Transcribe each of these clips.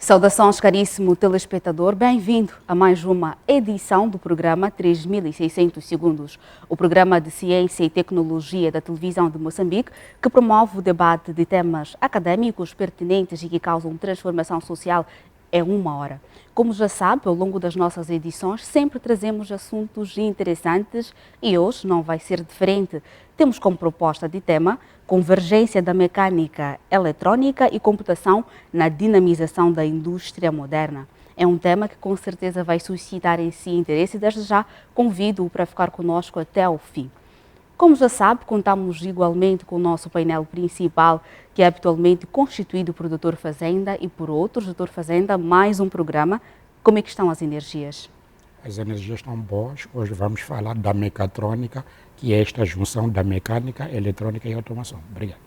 Saudações, caríssimo telespectador, bem-vindo a mais uma edição do programa 3600 Segundos, o programa de ciência e tecnologia da televisão de Moçambique, que promove o debate de temas acadêmicos pertinentes e que causam transformação social em uma hora. Como já sabe, ao longo das nossas edições sempre trazemos assuntos interessantes e hoje não vai ser diferente. Temos como proposta de tema convergência da mecânica, eletrônica e computação na dinamização da indústria moderna. É um tema que com certeza vai suscitar em si interesse e desde já convido-o para ficar conosco até ao fim. Como já sabe, contamos igualmente com o nosso painel principal, que é habitualmente constituído por Dr. Fazenda e por outros. Dr. Fazenda, mais um programa. Como é que estão as energias? As energias estão boas. Hoje vamos falar da mecatrônica, que é esta junção da mecânica, eletrônica e automação. Obrigado.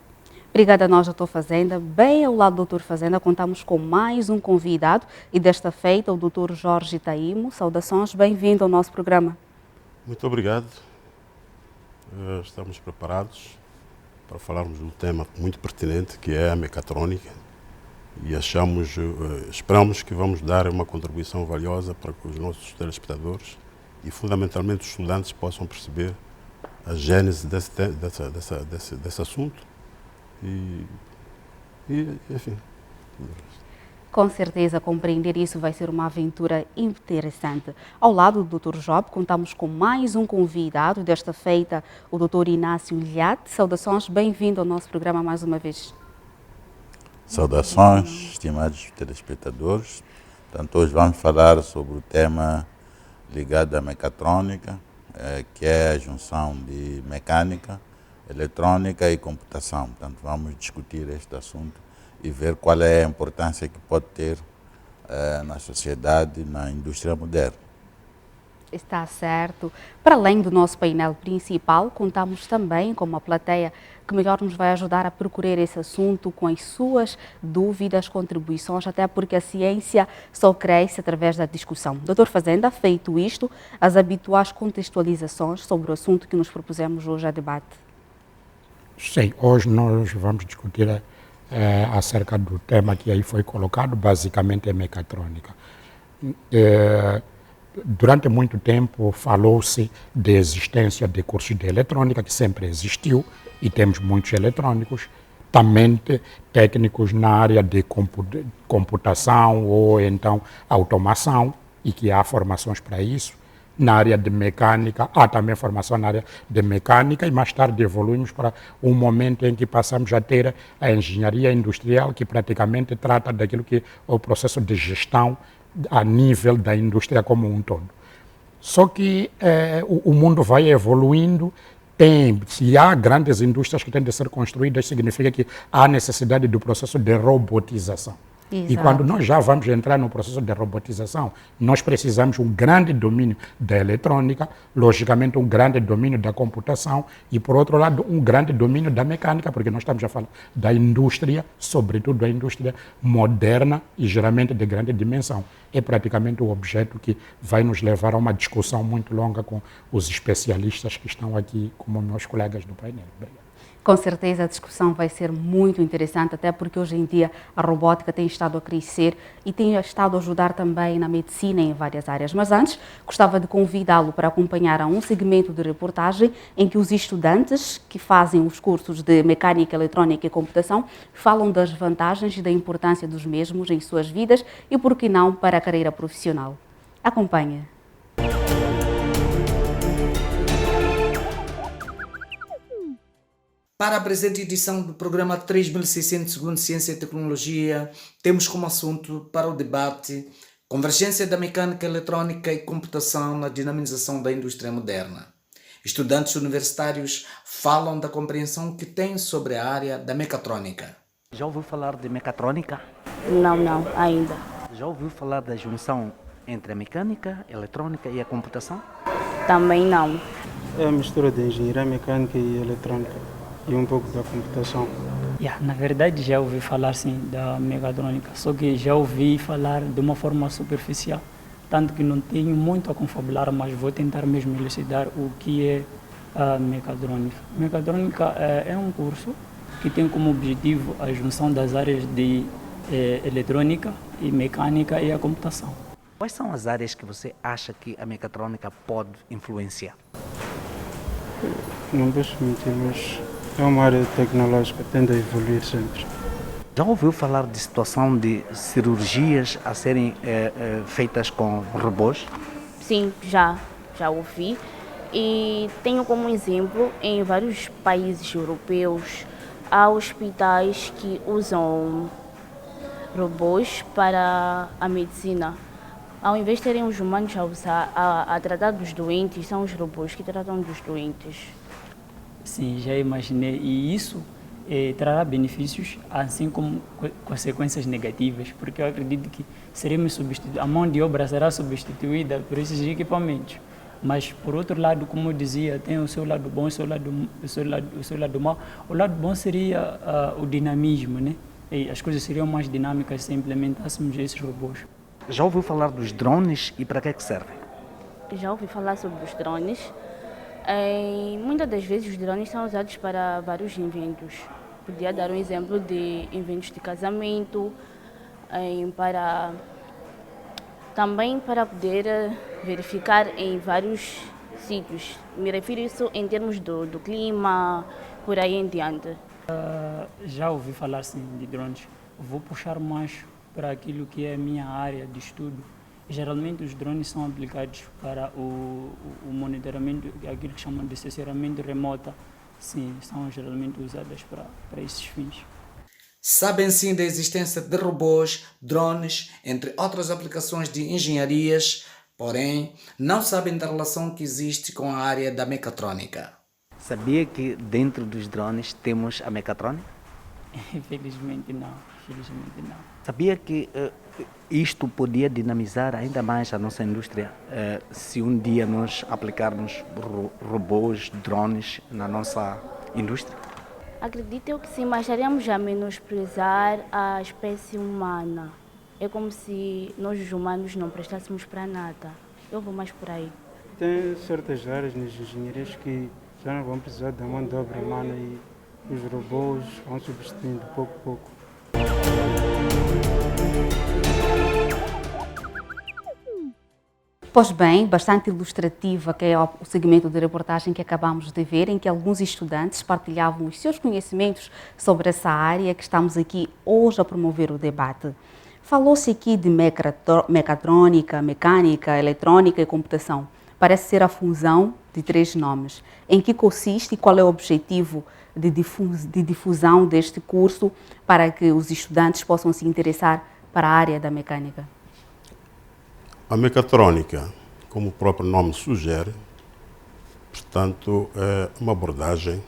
Obrigada a nós, Dr. Fazenda. Bem ao lado do Dr. Fazenda, contamos com mais um convidado e desta feita o Dr. Jorge Taimo. Saudações, bem-vindo ao nosso programa. Muito obrigado. Estamos preparados para falarmos de um tema muito pertinente, que é a mecatrônica, e esperamos que vamos dar uma contribuição valiosa para que os nossos telespectadores e fundamentalmente os estudantes possam perceber a gênese desse assunto e enfim. Com certeza, compreender isso vai ser uma aventura interessante. Ao lado do Dr. Job, contamos com mais um convidado, desta feita o Dr. Inácio Ilhate. Saudações, bem-vindo ao nosso programa mais uma vez. Saudações, estimados telespectadores. Portanto, hoje vamos falar sobre o tema ligado à mecatrônica, que é a junção de mecânica, eletrônica e computação. Portanto, vamos discutir este assunto e ver qual é a importância que pode ter na sociedade, na indústria moderna. Está certo. Para além do nosso painel principal, contamos também com uma plateia que melhor nos vai ajudar a percorrer esse assunto com as suas dúvidas, contribuições, até porque a ciência só cresce através da discussão. Dr. Fazenda, feito isto, as habituais contextualizações sobre o assunto que nos propusemos hoje a debate. Sim, hoje nós vamos discutir acerca do tema que aí foi colocado, basicamente é mecatrônica. Durante muito tempo falou-se da existência de cursos de eletrônica, que sempre existiu, e temos muitos eletrônicos, também técnicos na área de computação ou então automação, e que há formações para isso. Na área de mecânica, há também formação na área de mecânica e mais tarde evoluímos para um momento em que passamos a ter a engenharia industrial, que praticamente trata daquilo que é o processo de gestão a nível da indústria como um todo. Só que o mundo vai evoluindo, se há grandes indústrias que têm de ser construídas, significa que há necessidade do processo de robotização. Exato. E quando nós já vamos entrar no processo de robotização, nós precisamos um grande domínio da eletrônica, logicamente um grande domínio da computação e, por outro lado, um grande domínio da mecânica, porque nós estamos a falar da indústria, sobretudo da indústria moderna e geralmente de grande dimensão. É praticamente o objeto que vai nos levar a uma discussão muito longa com os especialistas que estão aqui, como meus colegas do painel. Obrigado. Com certeza a discussão vai ser muito interessante, até porque hoje em dia a robótica tem estado a crescer e tem estado a ajudar também na medicina em várias áreas. Mas antes, gostava de convidá-lo para acompanhar a um segmento de reportagem em que os estudantes que fazem os cursos de mecânica, eletrônica e computação falam das vantagens e da importância dos mesmos em suas vidas e, por que não, para a carreira profissional. Acompanhe. Para a presente edição do programa 3600 Segundos Ciência e Tecnologia, temos como assunto para o debate convergência da mecânica, eletrônica e computação na dinamização da indústria moderna. Estudantes universitários falam da compreensão que têm sobre a área da mecatrônica. Já ouviu falar de mecatrônica? Não, ainda. Já ouviu falar da junção entre a mecânica, a eletrônica e a computação? Também não. É a mistura de engenharia mecânica e eletrônica e um pouco da computação. Na verdade já ouvi falar sim da mecatrônica, só que já ouvi falar de uma forma superficial, tanto que não tenho muito a confabular, mas vou tentar mesmo elucidar o que é a mecatrônica. Mecatrônica é um curso que tem como objetivo a junção das áreas de eletrônica e mecânica e a computação. Quais são as áreas que você acha que a mecatrônica pode influenciar? Não posso mentir, mas é uma área tecnológica, tende a evoluir sempre. Já ouviu falar de situação de cirurgias a serem feitas com robôs? Sim, já ouvi. E tenho como exemplo, em vários países europeus, há hospitais que usam robôs para a medicina. Ao invés de terem os humanos a tratar dos doentes, são os robôs que tratam dos doentes. Sim, já imaginei. E isso trará benefícios, assim como consequências negativas, porque eu acredito que seremos substituídos, a mão de obra será substituída por esses equipamentos. Mas, por outro lado, como eu dizia, tem o seu lado bom e o seu lado mau. O lado bom seria o dinamismo, né? E as coisas seriam mais dinâmicas se implementássemos esses robôs. Já ouviu falar dos drones e para que é que servem? Já ouvi falar sobre os drones. Muitas das vezes os drones são usados para vários eventos. Podia dar um exemplo de eventos de casamento, também para poder verificar em vários sítios. Me refiro a isso em termos do clima, por aí em diante. Já ouvi falar sim de drones. Vou puxar mais para aquilo que é a minha área de estudo. Geralmente os drones são aplicados para o monitoramento, aquilo que chamam de sensoramento remoto. Sim, são geralmente usadas para esses fins. Sabem sim da existência de robôs, drones, entre outras aplicações de engenharias, porém não sabem da relação que existe com a área da mecatrônica. Sabia que dentro dos drones temos a mecatrônica? Infelizmente não. Sabia que isto podia dinamizar ainda mais a nossa indústria se um dia nós aplicarmos robôs, drones na nossa indústria? Acredito eu que sim, mas estaríamos a menosprezar a espécie humana. É como se nós os humanos não prestássemos para nada. Eu vou mais por aí. Tem certas áreas nas engenharias que já não vão precisar da mão de obra humana e os robôs vão substituindo pouco a pouco. Pois bem, bastante ilustrativa que é o segmento de reportagem que acabamos de ver, em que alguns estudantes partilhavam os seus conhecimentos sobre essa área que estamos aqui hoje a promover o debate. Falou-se aqui de mecatrônica, mecânica, eletrônica e computação. Parece ser a fusão de três nomes. Em que consiste e qual é o objetivo de difusão deste curso para que os estudantes possam se interessar para a área da mecânica? A mecatrônica, como o próprio nome sugere, portanto, é uma abordagem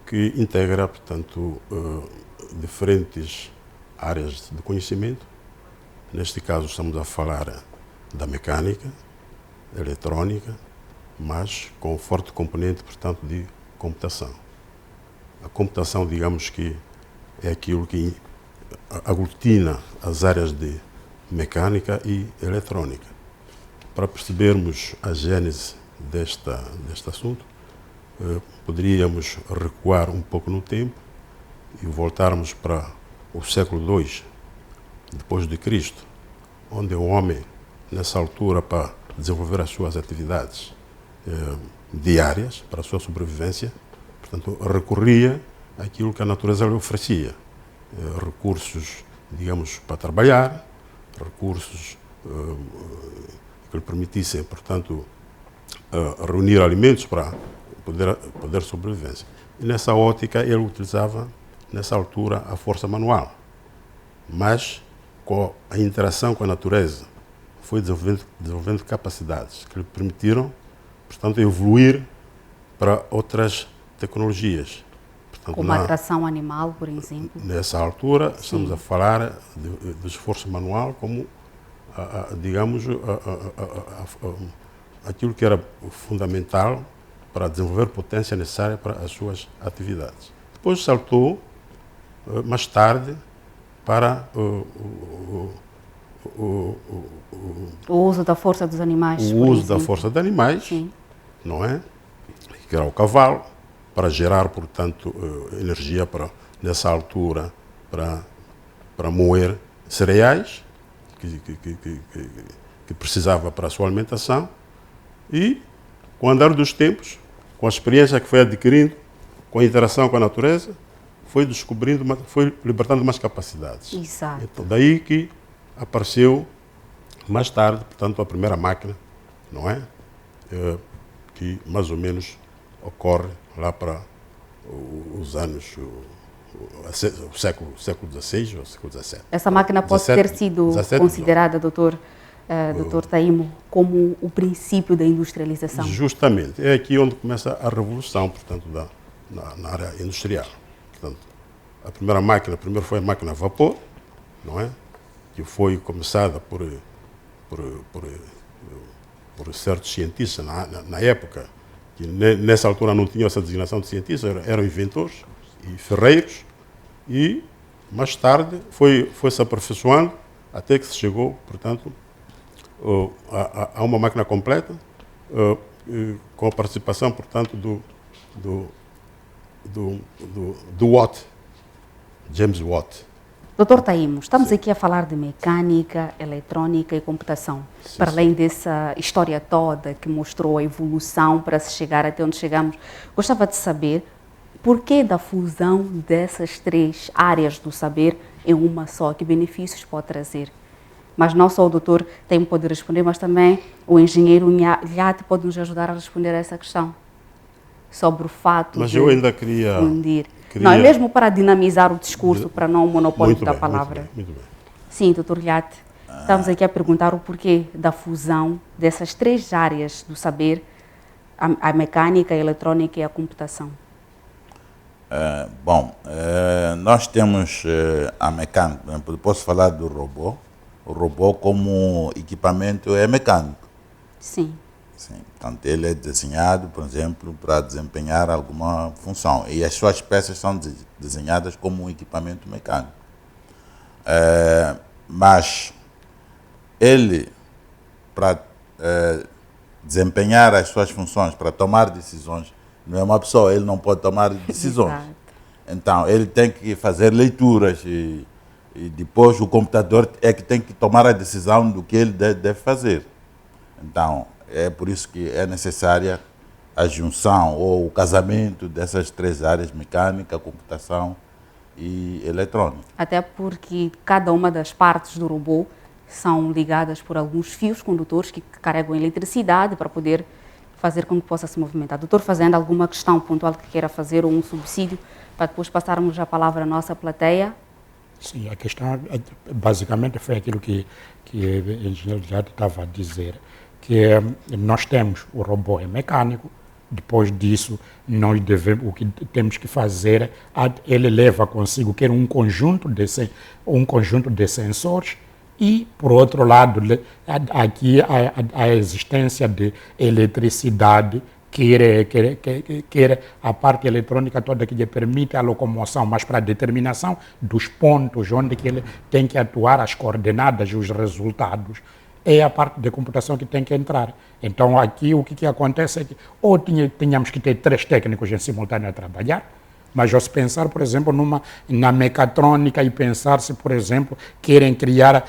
que integra, portanto, diferentes áreas de conhecimento. Neste caso, estamos a falar da mecânica, eletrônica, mas com forte componente, portanto, de computação. A computação, digamos que é aquilo que aglutina as áreas de mecânica e eletrônica. Para percebermos a gênese deste assunto, poderíamos recuar um pouco no tempo e voltarmos para o século II depois de Cristo, onde o homem, nessa altura, para desenvolver as suas atividades diárias, para a sua sobrevivência, portanto, recorria àquilo que a natureza lhe oferecia. Recursos, digamos, para trabalhar, recursos que lhe permitissem, portanto, reunir alimentos para poder sobrevivência. E nessa ótica ele utilizava, nessa altura, a força manual. Mas, com a interação com a natureza, foi desenvolvendo capacidades que lhe permitiram, portanto, evoluir para outras tecnologias. Portanto, como a tração animal, por exemplo. Nessa altura, sim, estamos a falar do esforço manual como, digamos, aquilo que era fundamental para desenvolver potência necessária para as suas atividades. Depois saltou, mais tarde, para o uso da força dos animais. O uso da força de animais, sim, não é? Que era o cavalo, para gerar, portanto, energia para, nessa altura, para para moer cereais que precisava para a sua alimentação, e com o andar dos tempos, com a experiência que foi adquirindo, com a interação com a natureza, foi descobrindo, foi libertando mais capacidades. Exato. Então, daí que apareceu mais tarde, portanto, a primeira máquina, não é? Que mais ou menos ocorre lá para os anos, o século XVI ou século XVII. Essa máquina pode ter sido considerada, doutor Taimo, como o princípio da industrialização? Justamente. É aqui onde começa a revolução, portanto, na área industrial. Portanto, a primeira máquina, primeiro foi a máquina a vapor, não é? Que foi começada por certos cientistas na época, que nessa altura não tinham essa designação de cientistas, eram inventores e ferreiros, e mais tarde foi se aperfeiçoando até que se chegou, portanto, a uma máquina completa, com a participação, portanto, do Watt, James Watt. Doutor Taimo, estamos aqui a falar de mecânica, eletrônica e computação. Para além dessa história toda que mostrou a evolução para se chegar até onde chegamos, gostava de saber por que da fusão dessas três áreas do saber em uma só, que benefícios pode trazer? Mas não só o doutor Taimo pode responder, mas também o engenheiro Lhate pode nos ajudar a responder a essa questão. Sobre o fato de eu ainda queria fundir. Não, é mesmo para dinamizar o discurso, para não o monopólio da palavra. Muito bem. Sim, doutor Lhate, estamos aqui a perguntar o porquê da fusão dessas três áreas do saber, a mecânica, a eletrônica e a computação. Nós temos a mecânica, posso falar do robô. O robô como equipamento é mecânico. Sim. Sim. Portanto, ele é desenhado, por exemplo, para desempenhar alguma função. E as suas peças são desenhadas como um equipamento mecânico. Mas ele, para desempenhar as suas funções, para tomar decisões, não é uma pessoa, ele não pode tomar decisões. Exato. Então, ele tem que fazer leituras e depois o computador é que tem que tomar a decisão do que ele deve fazer. Então, é por isso que é necessária a junção ou o casamento dessas três áreas, mecânica, computação e eletrônica. Até porque cada uma das partes do robô são ligadas por alguns fios condutores que carregam eletricidade para poder fazer com que possa se movimentar. Doutor, fazendo alguma questão pontual que queira fazer ou um subsídio, para depois passarmos a palavra à nossa plateia? Sim, a questão basicamente foi aquilo que o engenheiro já estava a dizer, que nós temos o robô mecânico, depois disso o que temos que fazer, ele leva consigo quer um conjunto de sensores e, por outro lado, aqui a existência de eletricidade, quer a parte eletrônica toda que lhe permite a locomoção, mas para a determinação dos pontos onde que ele tem que atuar, as coordenadas e os resultados, é a parte de computação que tem que entrar. Então, aqui o que acontece é que ou tínhamos que ter 3 técnicos em simultâneo a trabalhar, mas ao se pensar, por exemplo, na mecatrônica e pensar-se, por exemplo, querem criar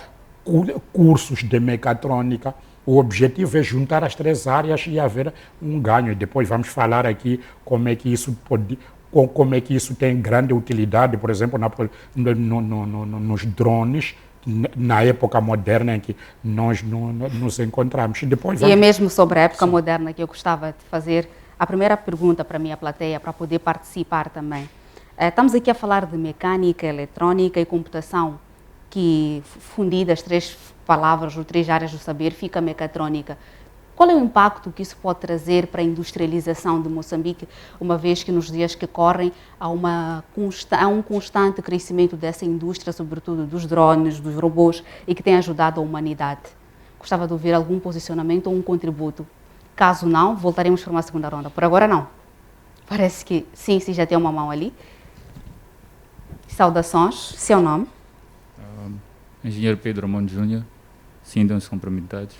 cursos de mecatrônica, o objetivo é juntar as 3 áreas e haver um ganho. E depois vamos falar aqui como é que isso tem grande utilidade, por exemplo, nos drones, na época moderna em que nós nos encontramos. E é mesmo sobre a época moderna que eu gostava de fazer a primeira pergunta para a minha plateia, para poder participar também. Estamos aqui a falar de mecânica, eletrônica e computação, que fundidas 3 palavras ou 3 áreas do saber fica mecatrônica. Qual é o impacto que isso pode trazer para a industrialização de Moçambique, uma vez que nos dias que correm há um constante crescimento dessa indústria, sobretudo dos drones, dos robôs, e que tem ajudado a humanidade? Gostava de ouvir algum posicionamento ou um contributo. Caso não, voltaremos para uma segunda ronda. Por agora não. Parece que sim, já tem uma mão ali. Saudações, seu nome? Engenheiro Pedro Armando Júnior, sintam-se cumprimentados.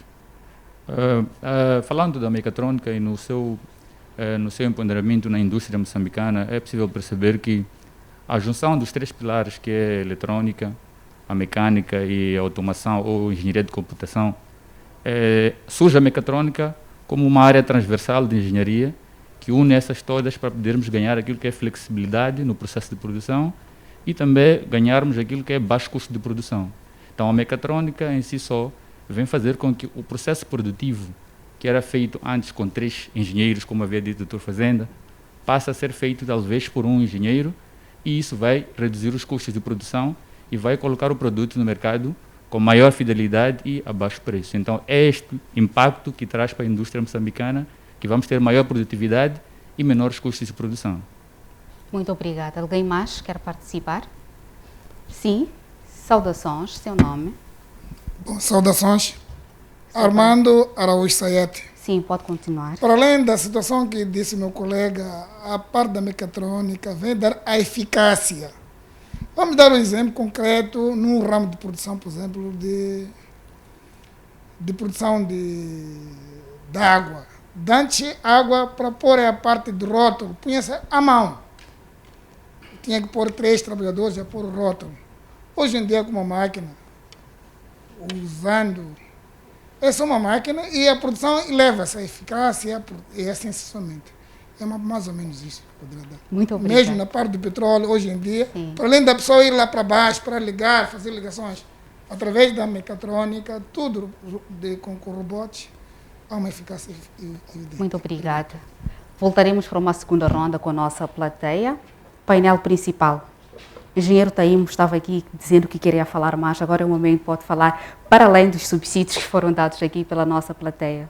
Falando da mecatrônica e no seu empoderamento na indústria moçambicana, é possível perceber que a junção dos 3 pilares, que é a eletrônica, a mecânica e a automação ou engenharia de computação, surge a mecatrônica como uma área transversal de engenharia que une essas todas para podermos ganhar aquilo que é flexibilidade no processo de produção e também ganharmos aquilo que é baixo custo de produção. Então a mecatrônica em si só vem fazer com que o processo produtivo que era feito antes com 3 engenheiros, como havia dito o Dr. Fazenda, passa a ser feito talvez por um engenheiro, e isso vai reduzir os custos de produção e vai colocar o produto no mercado com maior fidelidade e a baixo preço. Então é este impacto que traz para a indústria moçambicana que vamos ter maior produtividade e menores custos de produção. Muito obrigada. Alguém mais quer participar? Sim. Saudações. Seu nome? Bom, saudações. Armando Araújo Sayete. Sim, pode continuar. Para além da situação que disse meu colega, a parte da mecatrônica vem dar a eficácia. Vamos dar um exemplo concreto num ramo de produção, por exemplo, de produção de água. Antes, água, para pôr a parte do rótulo, punha-se à mão. Tinha que pôr 3 trabalhadores a pôr o rótulo. Hoje em dia, com uma máquina, usando... É só uma máquina e a produção eleva essa eficácia e assim sucessivamente. É mais ou menos isso que poderia dar. Muito obrigado. Mesmo na parte do petróleo, hoje em dia, para além da pessoa ir lá para baixo para ligar, fazer ligações, através da mecatrônica, tudo com robôs, há uma eficácia evidente. Muito obrigada. Voltaremos para uma segunda ronda com a nossa plateia. Painel principal. Engenheiro Taimo estava aqui dizendo que queria falar mais, agora é o momento, pode falar para além dos subsídios que foram dados aqui pela nossa plateia.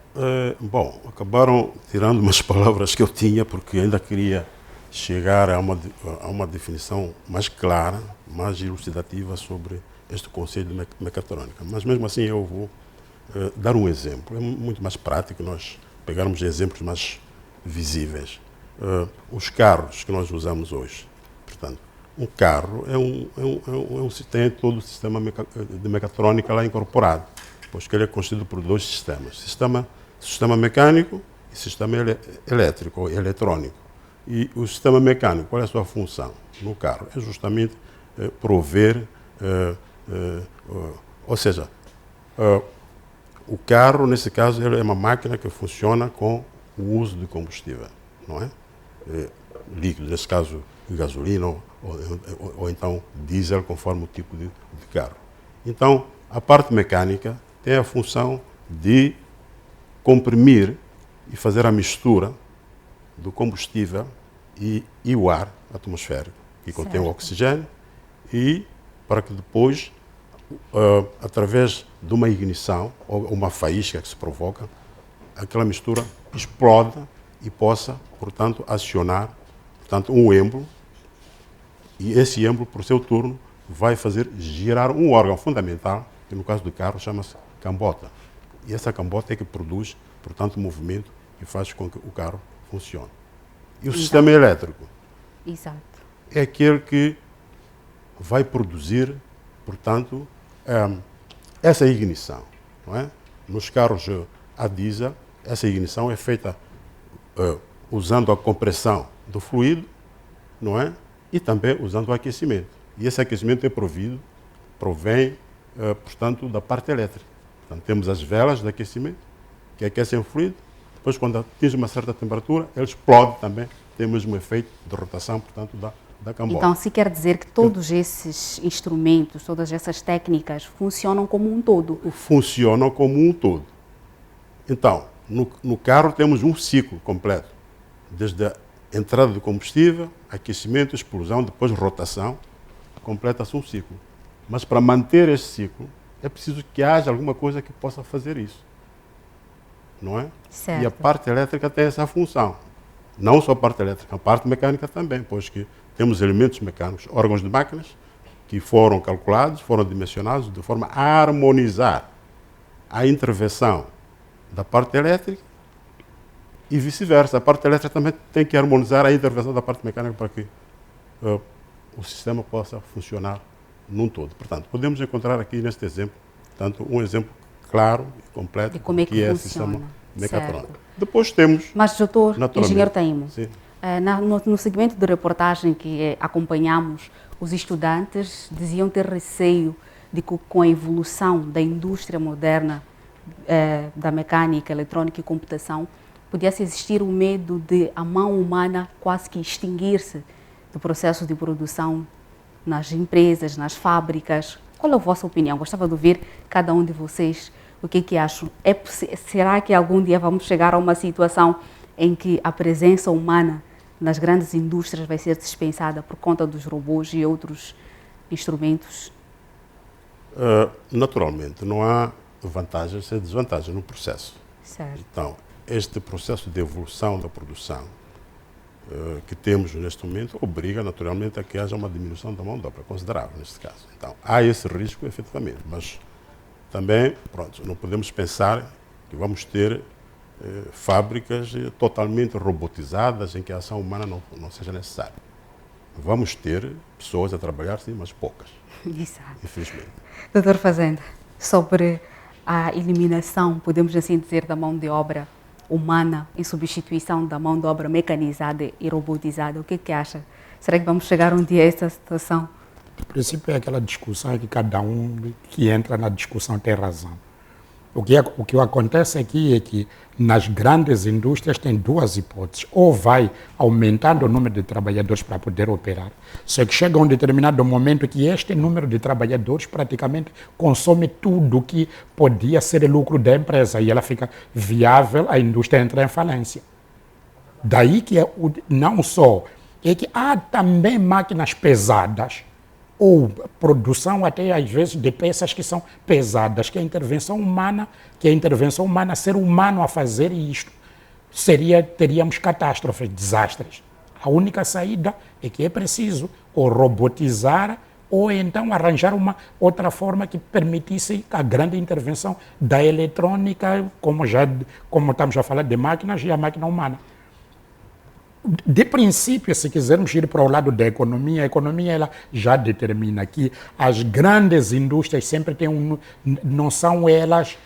Bom, acabaram tirando umas palavras que eu tinha, porque ainda queria chegar a uma definição mais clara, mais elucidativa sobre este conceito de mecatrônica. Mas mesmo assim eu vou dar um exemplo, é muito mais prático nós pegarmos exemplos mais visíveis. Os carros que nós usamos hoje, portanto, um carro tem todo o sistema de mecatrônica lá incorporado, pois que ele é constituído por 2 sistemas, sistema mecânico e sistema elétrico ou eletrônico. E o sistema mecânico, qual é a sua função no carro? É justamente prover, ou seja, o carro, nesse caso, ele é uma máquina que funciona com o uso de combustível, não é? Líquido, nesse caso, gasolina ou então diesel, conforme o tipo de carro. Então, a parte mecânica tem a função de comprimir e fazer a mistura do combustível e o ar atmosférico, que contém o oxigênio, e para que depois, através de uma ignição ou uma faísca que se provoca, aquela mistura exploda e possa, portanto, acionar um êmbolo, e esse êmbolo, por seu turno, vai fazer girar um órgão fundamental, que no caso do carro chama-se cambota. E essa cambota é que produz, portanto, o movimento que faz com que o carro funcione. E o sistema elétrico é aquele que vai produzir, portanto, essa ignição. Não é? Nos carros a diesel, essa ignição é feita usando a compressão do fluido, não é? E também usando o aquecimento. E esse aquecimento provém, portanto, da parte elétrica. Portanto, temos as velas de aquecimento, que aquecem o fluido, depois quando atinge uma certa temperatura, ele explode também, tem o mesmo efeito de rotação, portanto, da cambota. Então, se quer dizer que todos esses instrumentos, todas essas técnicas funcionam como um todo? Funcionam como um todo. Então, no carro temos um ciclo completo, desde a entrada do combustível, aquecimento, explosão, depois rotação, completa-se um ciclo. Mas para manter esse ciclo, é preciso que haja alguma coisa que possa fazer isso. Não é? Certo. E a parte elétrica tem essa função. Não só a parte elétrica, a parte mecânica também, pois que temos elementos mecânicos, órgãos de máquinas, que foram calculados, foram dimensionados de forma a harmonizar a intervenção da parte elétrica e vice-versa. A parte elétrica também tem que harmonizar a intervenção da parte mecânica para que o sistema possa funcionar num todo. Portanto, podemos encontrar aqui neste exemplo, tanto um exemplo claro e completo de como é que é o sistema mecatrônico. Depois temos... Mas, doutor, engenheiro Taimo, sim, no segmento de reportagem que acompanhamos, os estudantes diziam ter receio de que com a evolução da indústria moderna da mecânica, eletrônica e computação, podia-se existir o medo de a mão humana quase que extinguir-se do processo de produção nas empresas, nas fábricas. Qual é a vossa opinião? Gostava de ouvir cada um de vocês o que acham. Será que algum dia vamos chegar a uma situação em que a presença humana nas grandes indústrias vai ser dispensada por conta dos robôs e outros instrumentos? Naturalmente, não há vantagens e desvantagens no processo. Certo. Então, este processo de evolução da produção que temos neste momento obriga naturalmente a que haja uma diminuição da mão de obra considerável neste caso. Então, há esse risco efetivamente, mas também, pronto, não podemos pensar que vamos ter fábricas totalmente robotizadas em que a ação humana não seja necessária. Vamos ter pessoas a trabalhar, sim, mas poucas. Exato. Infelizmente. Doutor Fazenda, sobre a eliminação, podemos assim dizer, da mão de obra humana em substituição da mão de obra mecanizada e robotizada, o que acha? Será que vamos chegar um dia a essa situação? No princípio é aquela discussão em que cada um que entra na discussão tem razão. O que acontece aqui é que nas grandes indústrias tem duas hipóteses. Ou vai aumentando o número de trabalhadores para poder operar, só que chega um determinado momento que este número de trabalhadores praticamente consome tudo que podia ser lucro da empresa e ela fica viável, a indústria entra em falência. Daí que não só é que há também máquinas pesadas, ou produção até às vezes de peças que são pesadas, que a intervenção humana, ser humano a fazer isto, teríamos catástrofes, desastres. A única saída é que é preciso ou robotizar ou então arranjar uma outra forma que permitisse a grande intervenção da eletrônica, como estamos a falar de máquinas e a máquina humana. De princípio, se quisermos ir para o lado da economia, a economia ela já determina que as grandes indústrias sempre têm não são elas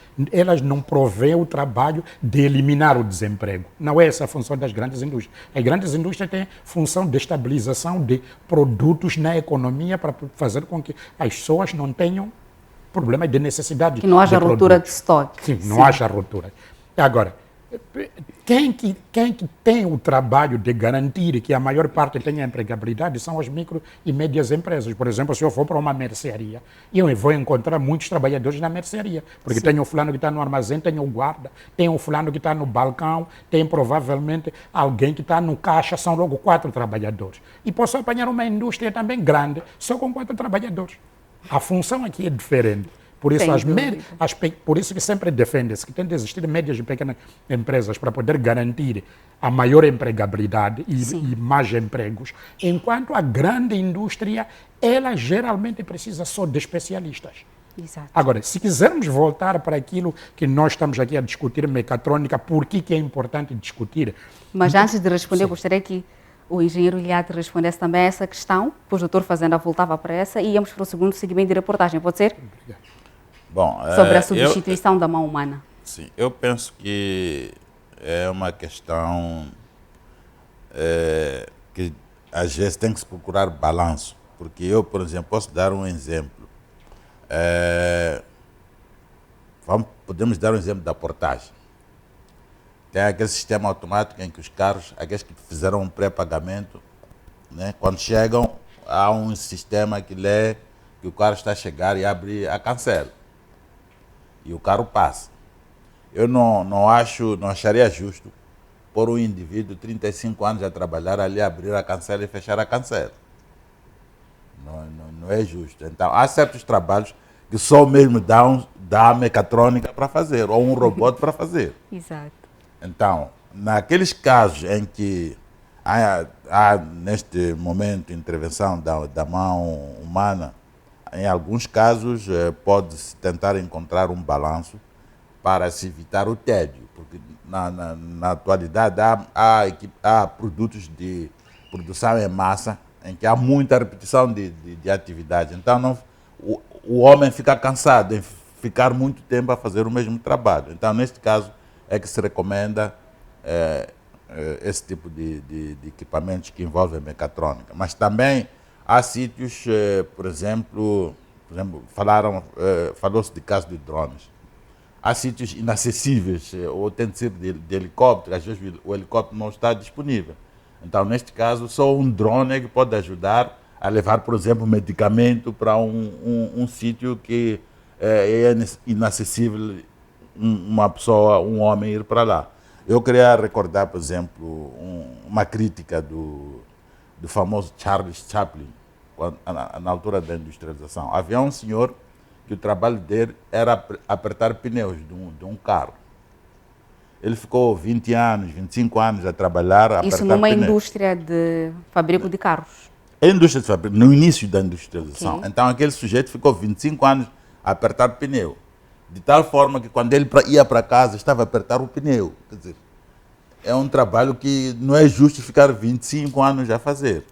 não provêem o trabalho de eliminar o desemprego. Não é essa a função das grandes indústrias. As grandes indústrias têm função de estabilização de produtos na economia para fazer com que as pessoas não tenham problema de necessidade. Que não haja ruptura de estoque. Sim, não haja ruptura. Agora, quem que tem o trabalho de garantir que a maior parte tenha empregabilidade são as micro e médias empresas. Por exemplo, se eu for para uma mercearia, eu vou encontrar muitos trabalhadores na mercearia, porque tem o fulano que está no armazém, tem o guarda, tem o fulano que está no balcão, tem provavelmente alguém que está no caixa, são logo 4 trabalhadores. E posso apanhar uma indústria também grande, só com 4 trabalhadores. A função aqui é diferente. Por isso, por isso que sempre defende-se que tem de existir médias e pequenas empresas para poder garantir a maior empregabilidade e mais empregos, enquanto a grande indústria, ela geralmente precisa só de especialistas. Exato. Agora, se quisermos voltar para aquilo que nós estamos aqui a discutir, mecatrônica, por que é importante discutir? Mas antes de responder, gostaria que o engenheiro Iliade respondesse também a essa questão, pois o doutor Fazenda voltava para essa e íamos para o segundo segmento de reportagem, pode ser? Obrigado. Bom, sobre a substituição da mão humana. Sim, eu penso que é uma questão que às vezes tem que se procurar balanço. Porque eu, por exemplo, posso dar um exemplo. Podemos dar um exemplo da portagem. Tem aquele sistema automático em que os carros, aqueles que fizeram um pré-pagamento, né, quando chegam, há um sistema que lê que o carro está a chegar e abre a cancela. E o carro passa. Eu não acharia justo pôr um indivíduo de 35 anos a trabalhar ali, abrir a cancela e fechar a cancela. Não é justo. Então, há certos trabalhos que só mesmo dá a mecatrônica para fazer, ou um robô para fazer. Exato. Então, naqueles casos em que há neste momento, intervenção da mão humana, em alguns casos, pode-se tentar encontrar um balanço para se evitar o tédio, porque na atualidade há produtos de produção em massa em que há muita repetição de atividade. Então, o homem fica cansado em ficar muito tempo a fazer o mesmo trabalho. Então, neste caso, é que se recomenda esse tipo de equipamentos que envolvem mecatrônica. Mas também há sítios, por exemplo, Por exemplo, falou-se de caso de drones. Há sítios inacessíveis, ou tem de ser de helicóptero, às vezes o helicóptero não está disponível. Então, neste caso, só um drone é que pode ajudar a levar, por exemplo, medicamento para um sítio que é inacessível uma pessoa, um homem ir para lá. Eu queria recordar, por exemplo, uma crítica do famoso Charles Chaplin, na altura da industrialização. Havia um senhor que o trabalho dele era apertar pneus de um carro. Ele ficou 20 anos, 25 anos a trabalhar, a apertar Isso numa pneus. indústria de fabrico de carros? A indústria de fabrico, no início da industrialização. Okay. Então aquele sujeito ficou 25 anos a apertar pneu. De tal forma que quando ele ia para casa, estava a apertar o pneu. Quer dizer, é um trabalho que não é justo ficar 25 anos a fazer.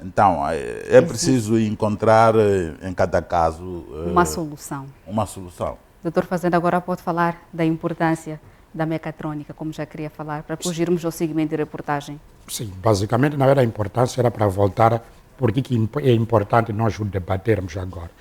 Então, é preciso encontrar em cada caso uma solução. Uma solução. Doutor Fazenda, agora pode falar da importância da mecatrônica, como já queria falar, para fugirmos ao segmento de reportagem. Sim, basicamente não era a importância, era para voltar porque que é importante nós o debatermos agora.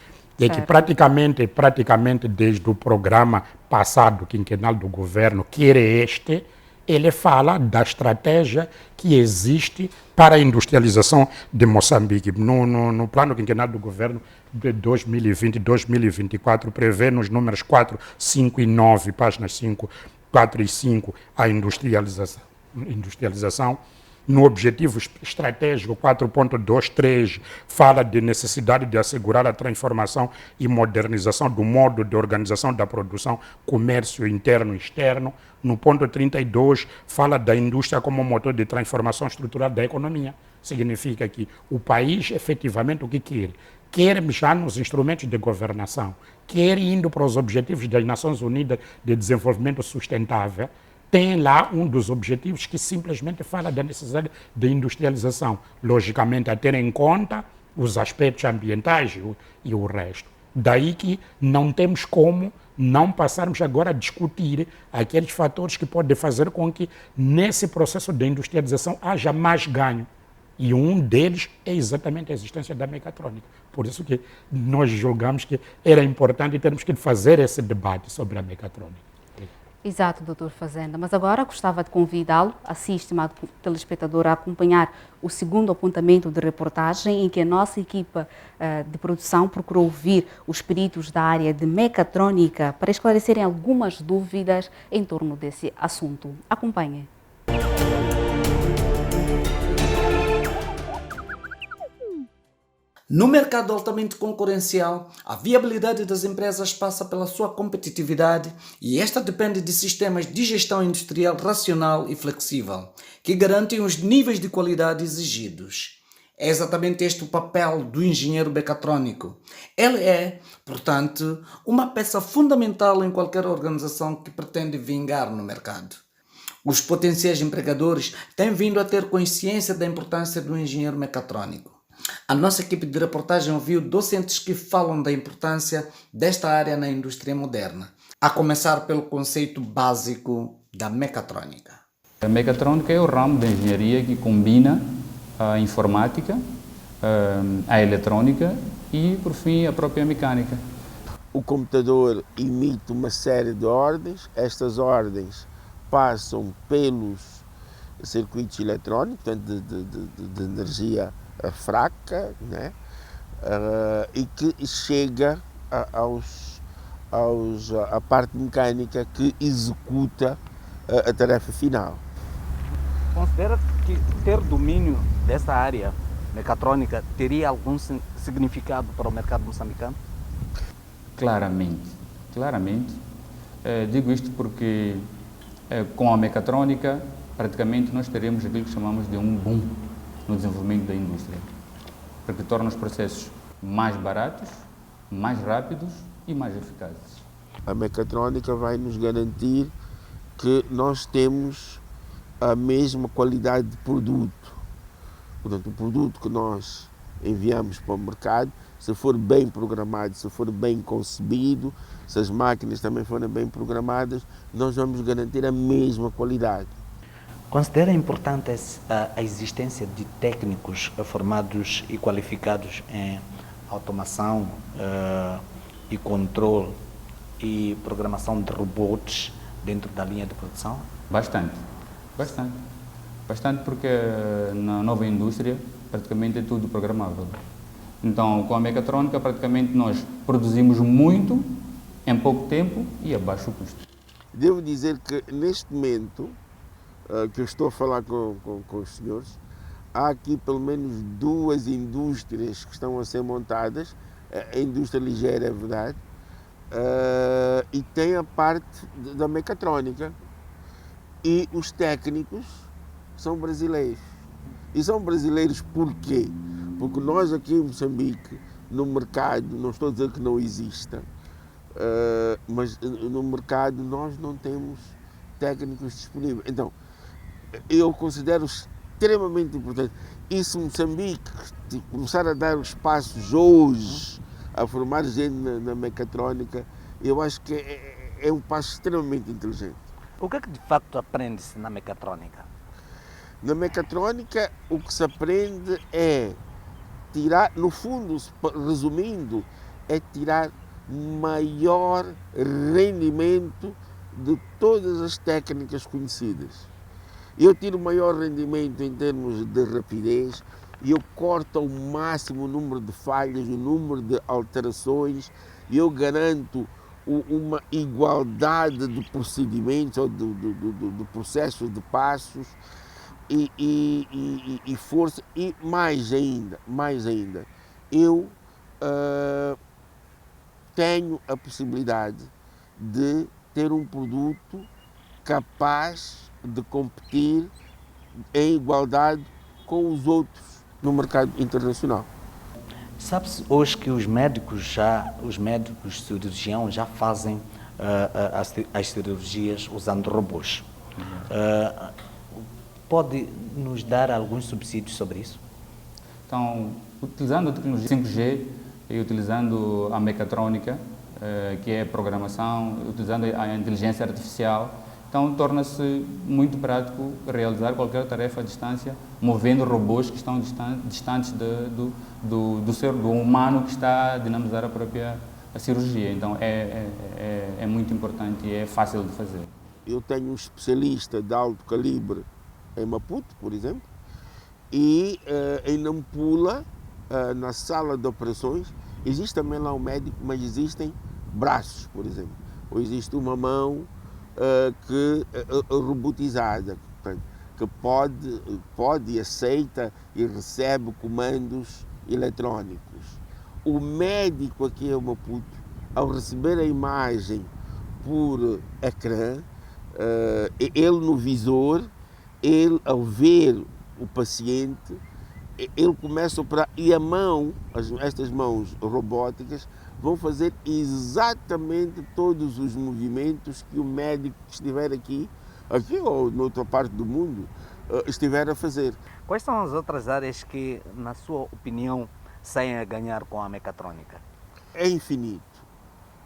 É que praticamente desde o programa passado, quinquenal do governo, que era este, ele fala da estratégia que existe para a industrialização de Moçambique. No plano quinquenal do governo de 2020-2024, prevê nos números 4, 5 e 9, páginas 5, 4 e 5, a industrialização. No objetivo estratégico 4.23, fala de necessidade de assegurar a transformação e modernização do modo de organização da produção, comércio interno e externo. No ponto 32, fala da indústria como motor de transformação estrutural da economia. Significa que o país, efetivamente, o que quer? Quer já nos instrumentos de governação, quer indo para os objetivos das Nações Unidas de Desenvolvimento Sustentável, tem lá um dos objetivos que simplesmente fala da necessidade de industrialização, logicamente a ter em conta os aspectos ambientais e o resto. Daí que não temos como não passarmos agora a discutir aqueles fatores que podem fazer com que nesse processo de industrialização haja mais ganho. E um deles é exatamente a existência da mecatrônica. Por isso que nós julgamos que era importante termos que fazer esse debate sobre a mecatrônica. Exato, doutor Fazenda. Mas agora gostava de convidá-lo, assim, estimado telespectador, a acompanhar o segundo apontamento de reportagem em que a nossa equipa de produção procurou ouvir os peritos da área de mecatrônica para esclarecerem algumas dúvidas em torno desse assunto. Acompanhe. No mercado altamente concorrencial, a viabilidade das empresas passa pela sua competitividade e esta depende de sistemas de gestão industrial racional e flexível, que garantem os níveis de qualidade exigidos. É exatamente este o papel do engenheiro mecatrônico. Ele é, portanto, uma peça fundamental em qualquer organização que pretende vingar no mercado. Os potenciais empregadores têm vindo a ter consciência da importância do engenheiro mecatrônico. A nossa equipe de reportagem ouviu docentes que falam da importância desta área na indústria moderna, a começar pelo conceito básico da mecatrônica. A mecatrônica é o ramo da engenharia que combina a informática, a eletrônica e, por fim, a própria mecânica. O computador emite uma série de ordens, estas ordens passam pelos circuitos eletrónicos, portanto, de energia fraca, né? E que chega à parte mecânica que executa a tarefa final. Considera que ter domínio dessa área mecatrônica teria algum significado para o mercado moçambicano? Claramente. Digo isto porque com a mecatrônica praticamente nós teremos aquilo que chamamos de um boom no desenvolvimento da indústria, porque torna os processos mais baratos, mais rápidos e mais eficazes. A mecatrônica vai nos garantir que nós temos a mesma qualidade de produto. Portanto, o produto que nós enviamos para o mercado, se for bem programado, se for bem concebido, se as máquinas também forem bem programadas, nós vamos garantir a mesma qualidade. Considera importante a existência de técnicos formados e qualificados em automação e controle e programação de robôs dentro da linha de produção? Bastante, bastante. Bastante porque na nova indústria praticamente é tudo programável. Então, com a mecatrônica, praticamente nós produzimos muito em pouco tempo e a baixo custo. Devo dizer que neste momento que eu estou a falar com os senhores, há aqui pelo menos 2 indústrias que estão a ser montadas, a indústria ligeira, é verdade, e tem a parte da mecatrônica. E os técnicos são brasileiros. E são brasileiros por quê? Porque nós aqui em Moçambique, no mercado, não estou a dizer que não exista, mas no mercado nós não temos técnicos disponíveis. Então, eu considero extremamente importante. E se Moçambique começar a dar espaços hoje a formar gente na mecatrônica, eu acho que é um passo extremamente inteligente. O que é que de facto aprende-se na mecatrônica? Na mecatrônica, o que se aprende é tirar, no fundo, resumindo, é tirar maior rendimento de todas as técnicas conhecidas. Eu tiro maior rendimento em termos de rapidez e eu corto ao máximo o número de falhas, o número de alterações e eu garanto uma igualdade de procedimentos ou de processos, de passos e força. E mais ainda, eu tenho a possibilidade de ter um produto capaz de competir em igualdade com os outros no mercado internacional. Sabe-se hoje que os médicos cirurgiões já fazem as cirurgias usando robôs. Pode nos dar alguns subsídios sobre isso? Então, utilizando a tecnologia 5G e utilizando a mecatrônica, que é a programação, utilizando a inteligência artificial, então torna-se muito prático realizar qualquer tarefa à distância, movendo robôs que estão distantes do humano que está a dinamizar a própria cirurgia. Então é muito importante e é fácil de fazer. Eu tenho um especialista de alto calibre em Maputo, por exemplo, e em Nampula, na sala de operações, existe também lá um médico, mas existem braços, por exemplo, ou existe uma mão robotizada, que pode, aceita e recebe comandos eletrónicos. O médico aqui em Maputo, ao receber a imagem por ecrã, ele no visor, ele ao ver o paciente, ele começa a operar e a mão, estas mãos robóticas, vão fazer exatamente todos os movimentos que o médico que estiver aqui ou noutra parte do mundo, estiver a fazer. Quais são as outras áreas que, na sua opinião, saem a ganhar com a mecatrônica? É infinito,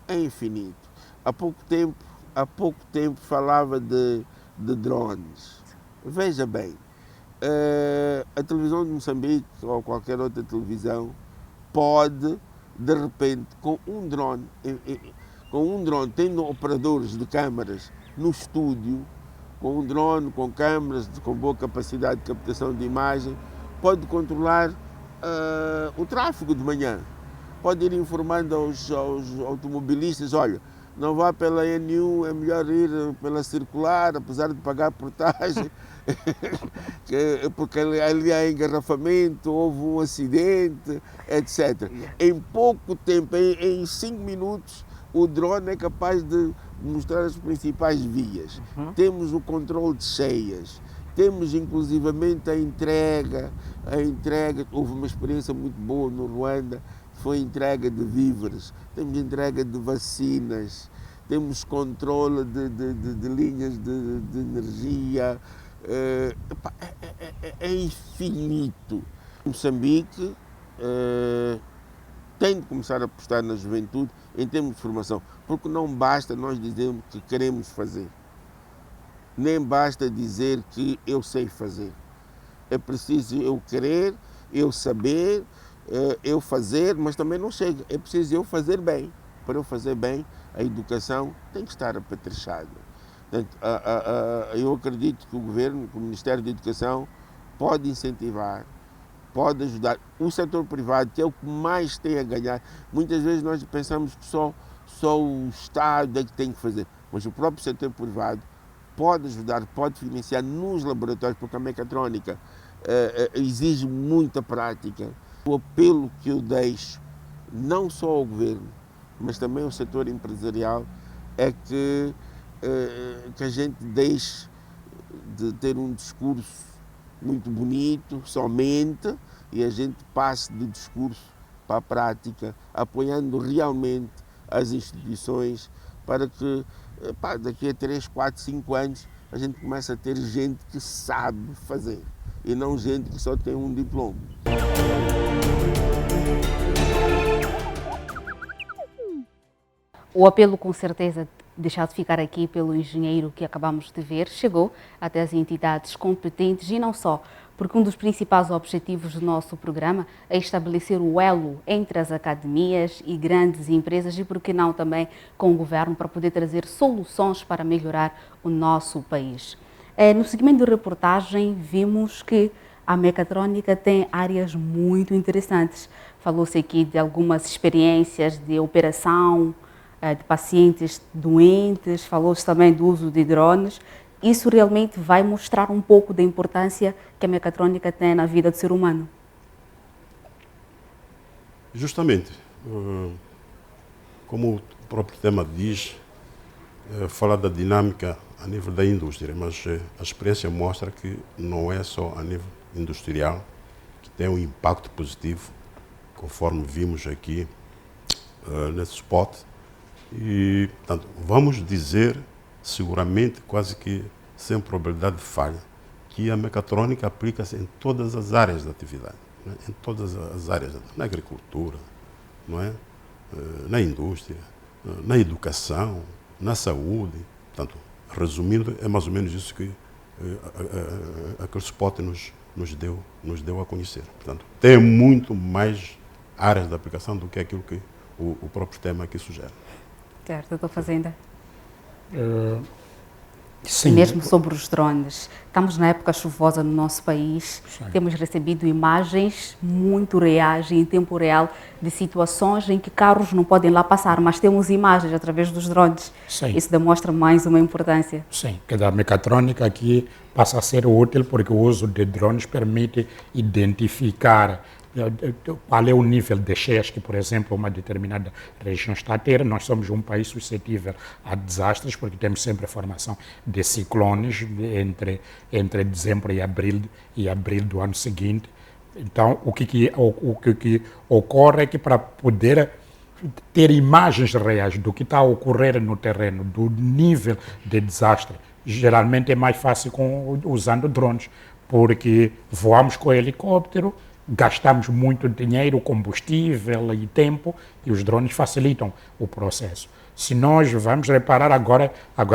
é infinito. Há pouco tempo falava de drones. Veja bem, a televisão de Moçambique ou qualquer outra televisão pode, de repente, com um drone, tendo operadores de câmaras no estúdio, com um drone, com câmaras, com boa capacidade de captação de imagem, pode controlar o tráfego de manhã. Pode ir informando aos automobilistas, olha, não vá pela N1, é melhor ir pela circular, apesar de pagar portagem, porque ali há engarrafamento, houve um acidente, etc. Em pouco tempo, em 5 minutos, o drone é capaz de mostrar as principais vias. Temos o controle de cheias, temos inclusivamente a entrega. Houve uma experiência muito boa no Ruanda, foi a entrega de víveres, temos entrega de vacinas, temos controle de linhas de energia, é infinito. Moçambique tem de começar a apostar na juventude em termos de formação, porque não basta nós dizermos que queremos fazer, nem basta dizer que eu sei fazer. É preciso eu querer, eu saber eu fazer, mas também não chega. É preciso eu fazer bem. Para eu fazer bem, a educação tem que estar apetrechada. Portanto, eu acredito que o Governo, que o Ministério da Educação, pode incentivar, pode ajudar. O setor privado, que é o que mais tem a ganhar. Muitas vezes nós pensamos que só o Estado é que tem que fazer, mas o próprio setor privado pode ajudar, pode financiar nos laboratórios, porque a mecatrónica exige muita prática. O apelo que eu deixo, não só ao Governo, mas também ao setor empresarial, é que a gente deixe de ter um discurso muito bonito somente e a gente passe do discurso para a prática, apoiando realmente as instituições para que daqui a 3, 4, 5 anos a gente comece a ter gente que sabe fazer e não gente que só tem um diploma. O apelo, com certeza, deixado ficar aqui pelo engenheiro que acabamos de ver, chegou até as entidades competentes e não só, porque um dos principais objetivos do nosso programa é estabelecer o elo entre as academias e grandes empresas e, por que não, também com o governo, para poder trazer soluções para melhorar o nosso país. No segmento de reportagem, vimos que a mecatrónica tem áreas muito interessantes. Falou-se aqui de algumas experiências de operação, de pacientes doentes, falou-se também do uso de drones. Isso realmente vai mostrar um pouco da importância que a mecatrônica tem na vida do ser humano. Justamente, como o próprio tema diz, fala da dinâmica a nível da indústria, mas a experiência mostra que não é só a nível industrial que tem um impacto positivo, conforme vimos aqui nesse spot. E, portanto, vamos dizer, seguramente, quase que sem probabilidade de falha, que a mecatrônica aplica-se em todas as áreas da atividade, né? Em todas as áreas, na agricultura, não é? Na indústria, na educação, na saúde. Portanto, resumindo, é mais ou menos isso que aquele spot nos deu a conhecer. Portanto, tem muito mais áreas de aplicação do que aquilo que o próprio tema aqui sugere. Certo, doutor Fazenda. Sim. Mesmo sobre os drones, estamos na época chuvosa no nosso país, sim. Temos recebido imagens muito reais e em tempo real de situações em que carros não podem lá passar, mas temos imagens através dos drones. Sim. Isso demonstra mais uma importância. Sim, que a mecatrônica aqui passa a ser útil porque o uso de drones permite identificar qual é o nível de cheias que, por exemplo, uma determinada região está a ter. Nós somos um país suscetível a desastres, porque temos sempre a formação de ciclones entre dezembro e abril do ano seguinte. Então, o que ocorre é que, para poder ter imagens reais do que está a ocorrer no terreno, do nível de desastre, geralmente é mais fácil usando drones, porque voamos com helicóptero, gastamos muito dinheiro, combustível e tempo, e os drones facilitam o processo. Se nós vamos reparar agora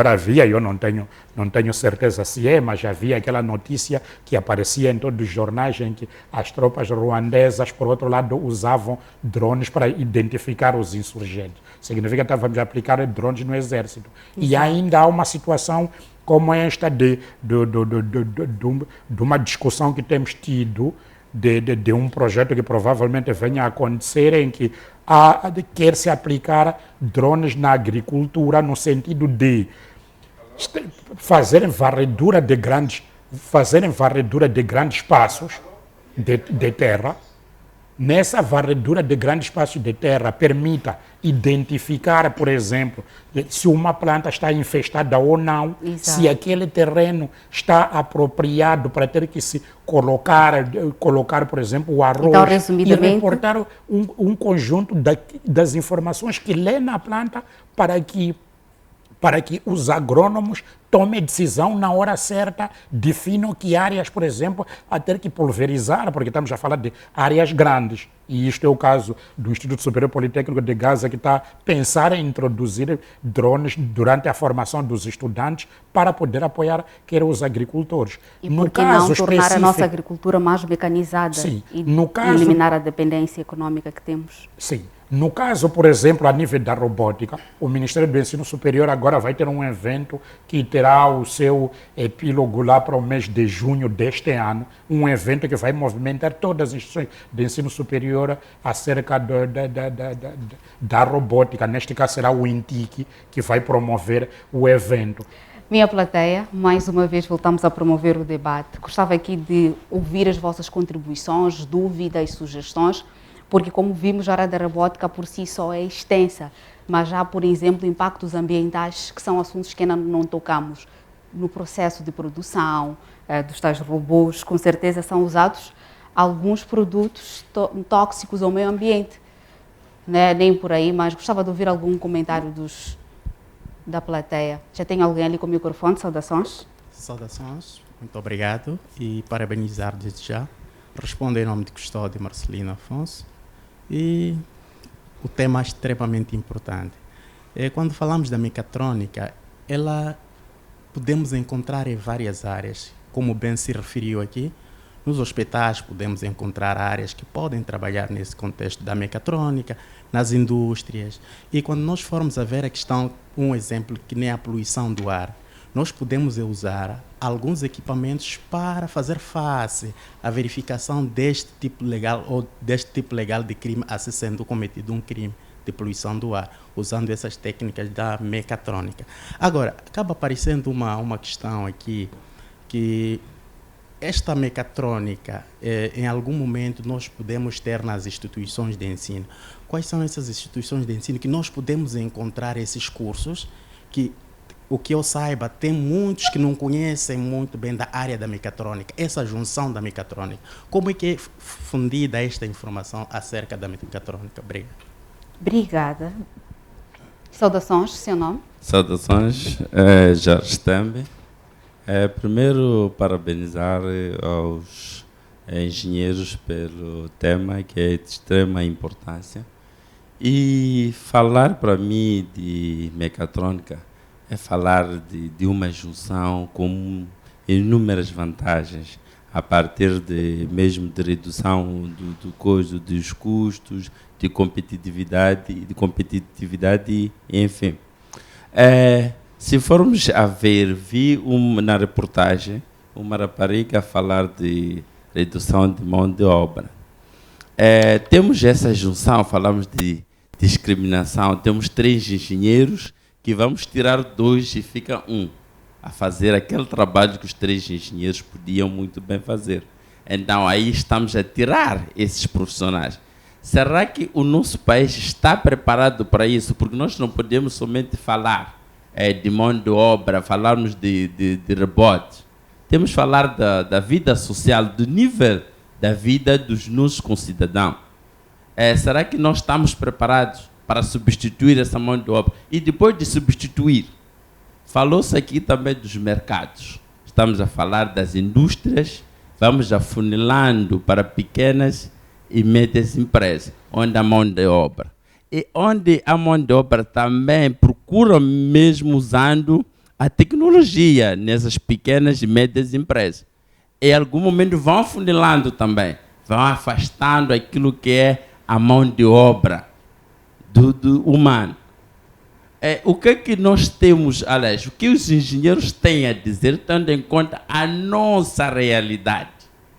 havia, eu não tenho certeza se é, mas havia aquela notícia que aparecia em todos os jornais em que as tropas ruandesas, por outro lado, usavam drones para identificar os insurgentes. Significa que estávamos a aplicar drones no exército. E ainda há uma situação como esta de uma discussão que temos tido de um projeto que provavelmente venha a acontecer, em que quer-se aplicar drones na agricultura no sentido de fazerem varredura de grandes espaços de terra. Nessa varredura de grandes espaços de terra, permita identificar, por exemplo, se uma planta está infestada ou não, exato, se aquele terreno está apropriado para ter que se colocar, por exemplo, o arroz, então, resumidamente, e reportar um conjunto das informações que lê na planta para que para que os agrônomos tomem decisão na hora certa, definam que áreas, por exemplo, a ter que pulverizar, porque estamos a falar de áreas grandes. E isto é o caso do Instituto Superior Politécnico de Gaza, que está a pensar em introduzir drones durante a formação dos estudantes para poder apoiar quer os agricultores. E por que não tornar a nossa agricultura mais mecanizada? Sim, e eliminar a dependência econômica que temos? Sim. No caso, por exemplo, a nível da robótica, o Ministério do Ensino Superior agora vai ter um evento que terá o seu epílogo lá para o mês de junho deste ano, um evento que vai movimentar todas as instituições de ensino superior acerca da robótica. Neste caso será o INTIC que vai promover o evento. Minha plateia, mais uma vez voltamos a promover o debate. Gostava aqui de ouvir as vossas contribuições, dúvidas, sugestões, porque como vimos, a área da robótica por si só é extensa, mas já, por exemplo, impactos ambientais, que são assuntos que ainda não tocamos no processo de produção dos tais robôs, com certeza são usados alguns produtos tóxicos ao meio ambiente, né? Nem por aí, mas gostava de ouvir algum comentário da plateia. Já tem alguém ali com o microfone? Saudações. Saudações, muito obrigado e parabenizar desde já. Respondo em nome de Custódio Marcelino Afonso. E o tema é extremamente importante. Quando falamos da mecatrônica, ela podemos encontrar em várias áreas, como bem se referiu aqui. Nos hospitais podemos encontrar áreas que podem trabalhar nesse contexto da mecatrônica, nas indústrias. E quando nós formos a ver a questão, um exemplo que nem a poluição do ar, nós podemos usar alguns equipamentos para fazer face à verificação deste tipo legal ou deste tipo legal de crime a se sendo cometido um crime de poluição do ar, usando essas técnicas da mecatrônica. Agora, acaba aparecendo uma questão aqui, que esta mecatrônica, em algum momento, nós podemos ter nas instituições de ensino. Quais são essas instituições de ensino que nós podemos encontrar esses cursos que, o que eu saiba, tem muitos que não conhecem muito bem da área da mecatrônica, essa junção da mecatrônica. Como é que é fundida esta informação acerca da mecatrônica? Obrigado. Obrigada. Saudações, seu nome? Saudações, Jorge Tembe. Primeiro, parabenizar aos engenheiros pelo tema, que é de extrema importância. E falar para mim de mecatrônica é falar de uma junção com inúmeras vantagens, a partir mesmo de redução dos custos, de competitividade, enfim. Se formos a ver, vi na reportagem uma rapariga a falar de redução de mão de obra. Temos essa junção, falamos de discriminação, temos 3 engenheiros que vamos tirar 2 e fica 1 a fazer aquele trabalho que os 3 engenheiros podiam muito bem fazer. Então aí estamos a tirar esses profissionais. Será que o nosso país está preparado para isso? Porque nós não podemos somente falar de mão de obra, falarmos de rebotes. Temos que falar da vida social, do nível da vida dos nossos concidadãos. Será que nós estamos preparados para substituir essa mão de obra? E depois de substituir, falou-se aqui também dos mercados. Estamos a falar das indústrias, vamos afunilando para pequenas e médias empresas, onde a mão de obra. E onde a mão de obra também procura mesmo usando a tecnologia nessas pequenas e médias empresas. Em algum momento vão afunilando também, vão afastando aquilo que é a mão de obra do humano. O que é que nós temos, aliás, o que os engenheiros têm a dizer, tendo em conta a nossa realidade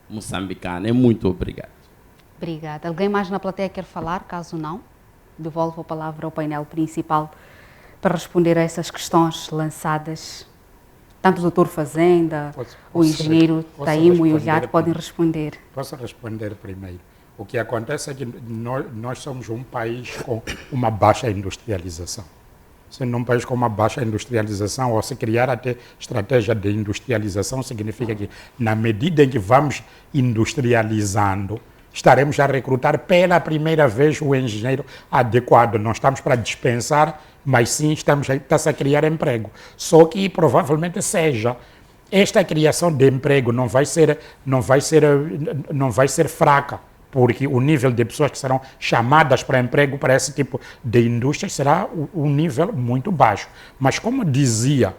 moçambicana? Muito obrigado. Obrigada. Alguém mais na plateia quer falar? Caso não, devolvo a palavra ao painel principal para responder a essas questões lançadas. Tanto o doutor Fazenda, o engenheiro Taimo e o Olhar podem responder. Posso responder primeiro. O que acontece é que nós somos um país com uma baixa industrialização. Sendo um país com uma baixa industrialização, ou se criar até estratégia de industrialização, significa que, na medida em que vamos industrializando, estaremos a recrutar pela primeira vez o engenheiro adequado. Não estamos para dispensar mas sim está-se a criar emprego. Só que provavelmente seja esta criação de emprego não vai ser fraca, porque o nível de pessoas que serão chamadas para emprego para esse tipo de indústria será um nível muito baixo. Mas como dizia,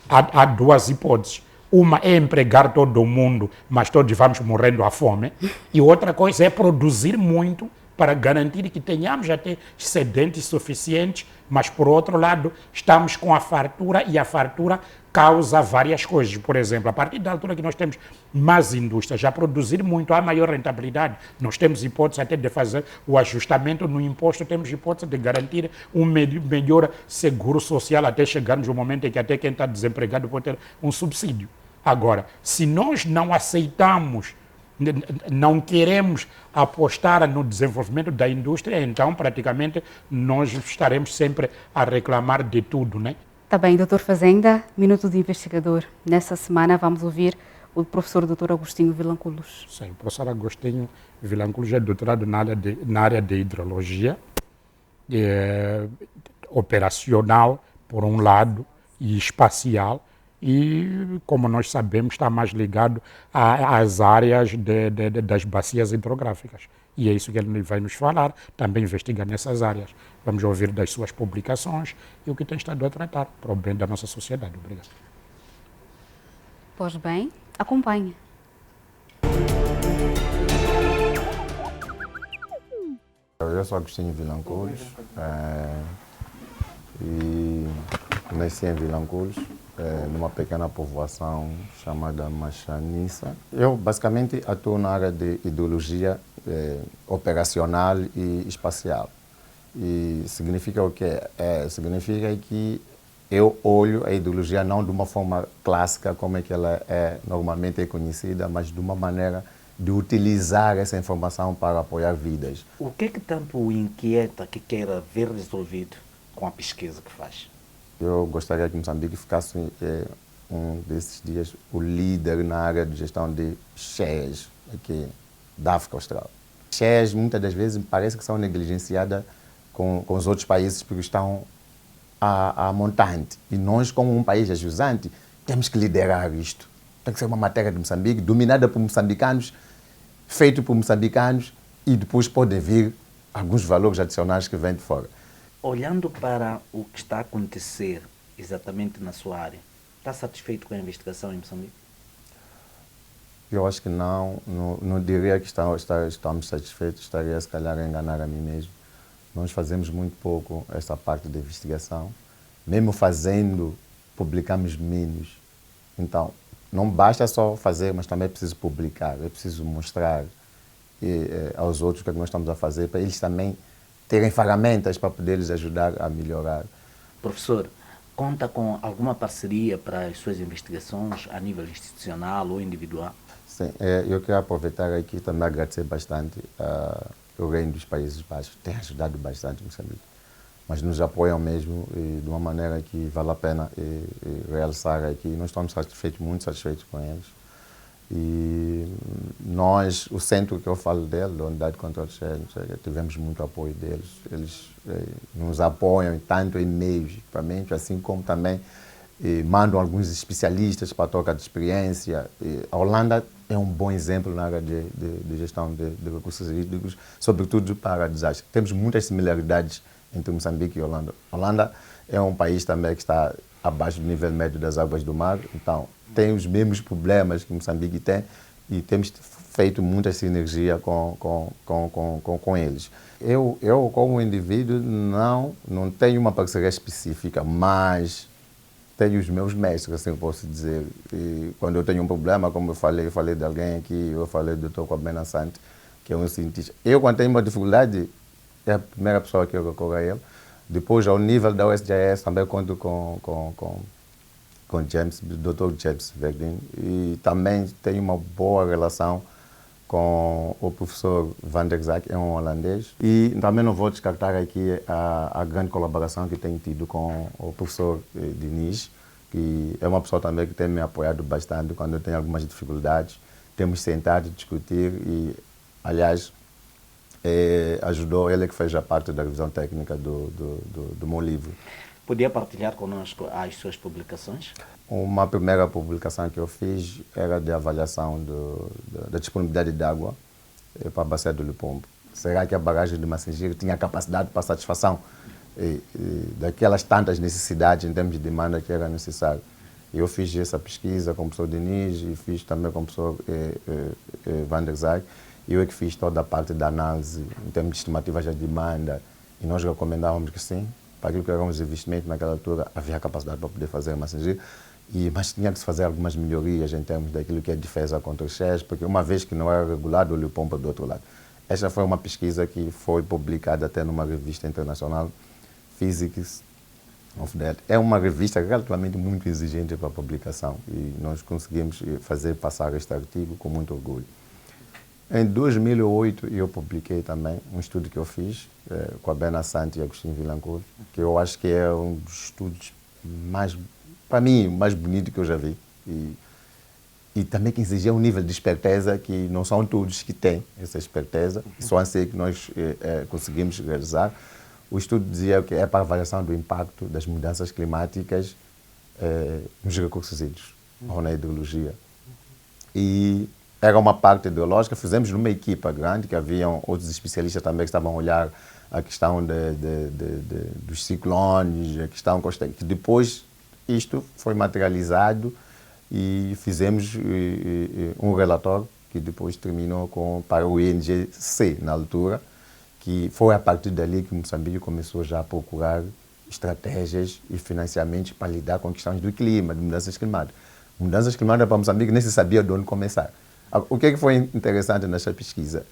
há duas hipóteses. Uma é empregar todo mundo, mas todos vamos morrendo à fome. E outra coisa é produzir muito para garantir que tenhamos até excedentes suficientes, mas por outro lado estamos com a fartura e a fartura causa várias coisas. Por exemplo, a partir da altura que nós temos mais indústrias, já produzir muito, há maior rentabilidade. Nós temos hipótese até de fazer o ajustamento no imposto, temos hipótese de garantir um melhor seguro social até chegarmos no momento em que até quem está desempregado pode ter um subsídio. Agora, se nós não aceitamos, não queremos apostar no desenvolvimento da indústria, então praticamente nós estaremos sempre a reclamar de tudo, né? Tá bem, doutor Fazenda, Minuto de Investigador. Nessa semana vamos ouvir o professor Dr. Agostinho Vilanculos. Sim, o professor Agostinho Vilanculos é doutorado na área de hidrologia, operacional, por um lado, e espacial, e, como nós sabemos, está mais ligado às áreas das bacias hidrográficas. E é isso que ele vai nos falar, também investiga nessas áreas. Vamos ouvir das suas publicações e o que tem estado a tratar para o bem da nossa sociedade. Obrigado. Pois bem, acompanhe. Eu sou Agostinho Vilanculos e nasci em Vilanculos, numa pequena povoação chamada Machanissa. Eu basicamente atuo na área de ideologia operacional e espacial. E significa o quê? Significa que eu olho a ideologia não de uma forma clássica, como é que ela normalmente é conhecida, mas de uma maneira de utilizar essa informação para apoiar vidas. O que tanto o inquieta que queira ver resolvido com a pesquisa que faz? Eu gostaria que Moçambique ficasse um desses dias o líder na área de gestão de cheias aqui da África Austral. Cheias muitas das vezes me parece que são negligenciadas com os outros países porque estão a montante. E nós, como um país ajusante, temos que liderar isto. Tem que ser uma matéria de Moçambique, dominada por moçambicanos, feito por moçambicanos, e depois podem vir alguns valores adicionais que vêm de fora. Olhando para o que está a acontecer exatamente na sua área, está satisfeito com a investigação em Moçambique? Eu acho que não diria que estamos satisfeitos, estaria se calhar a enganar a mim mesmo. Nós fazemos muito pouco essa parte da investigação. Mesmo fazendo, publicamos menos. Então, não basta só fazer, mas também é preciso publicar, é preciso mostrar aos outros o que nós estamos a fazer, para eles também terem ferramentas para poder lhes ajudar a melhorar. Professor, conta com alguma parceria para as suas investigações a nível institucional ou individual? Sim, eu quero aproveitar aqui também agradecer bastante o Reino dos Países Baixos, tem ajudado bastante Moçambique, mas nos apoiam mesmo de uma maneira que vale a pena realçar aqui. Nós estamos satisfeitos, muito satisfeitos com eles. E nós, o centro que eu falo dele, da Unidade de Controle de Cheias, tivemos muito apoio deles. Eles nos apoiam tanto em meios, equipamentos, assim como também mandam alguns especialistas para a troca de experiência. A Holanda é um bom exemplo na área de gestão de recursos hídricos, sobretudo para desastres. Temos muitas similaridades entre Moçambique e Holanda. A Holanda é um país também que está abaixo do nível médio das águas do mar, então tem os mesmos problemas que Moçambique tem e temos feito muita sinergia com eles. Eu como indivíduo, não tenho uma parceria específica, mas tenho os meus mestres, assim posso dizer. E quando eu tenho um problema, como eu falei de alguém aqui, eu falei do Dr. Kwabena Sante, que é um cientista. Eu, quando tenho uma dificuldade, é a primeira pessoa que eu recorro a ele. Depois, ao nível da USGS, também conto com James, Dr. James Verdin, e também tenho uma boa relação com o professor Van der Zaak, é um holandês. E também não vou descartar aqui a grande colaboração que tenho tido com o professor Diniz, que é uma pessoa também que tem me apoiado bastante quando eu tenho algumas dificuldades. Temos sentado, discutir e, aliás, ajudou, ele é que fez a parte da revisão técnica do meu livro. Podia partilhar conosco as suas publicações? Uma primeira publicação que eu fiz era de avaliação da disponibilidade de água para a bacia do Lupombo. Será que a barragem de Massingiri tinha capacidade para satisfação daquelas tantas necessidades em termos de demanda que era necessário? Eu fiz essa pesquisa com o professor Diniz e fiz também com o professor Van der Zaag. Eu é que fiz toda a parte da análise em termos de estimativas de demanda e nós recomendávamos que sim, para aquilo que eram os investimentos naquela altura, havia capacidade para poder fazer a Massingiri, mas tinha que se fazer algumas melhorias em termos daquilo que é defesa contra os cheios, porque uma vez que não era regulado, o Lupombo do outro lado. Esta foi uma pesquisa que foi publicada até numa revista internacional, Physics of That. É uma revista relativamente muito exigente para a publicação e nós conseguimos fazer passar este artigo com muito orgulho. Em 2008 eu publiquei também um estudo que eu fiz com a Bena Santi e Agostinho Vilancourt, que eu acho que é um dos estudos mais, para mim, mais bonito que eu já vi. E também que exigia um nível de esperteza que não são todos que têm essa esperteza, só assim que nós conseguimos realizar. O estudo dizia que é para a avaliação do impacto das mudanças climáticas nos recursos hídricos, ou na hidrologia. E era uma parte ideológica, fizemos numa equipa grande, que haviam outros especialistas também que estavam a olhar a questão dos ciclones, a questão costeira, que depois isto foi materializado e fizemos um relatório que depois terminou para o INGC na altura, que foi a partir dali que Moçambique começou já a procurar estratégias e financiamentos para lidar com questões do clima, de mudanças climáticas. Mudanças climáticas para Moçambique nem se sabia de onde começar. O que foi interessante nessa pesquisa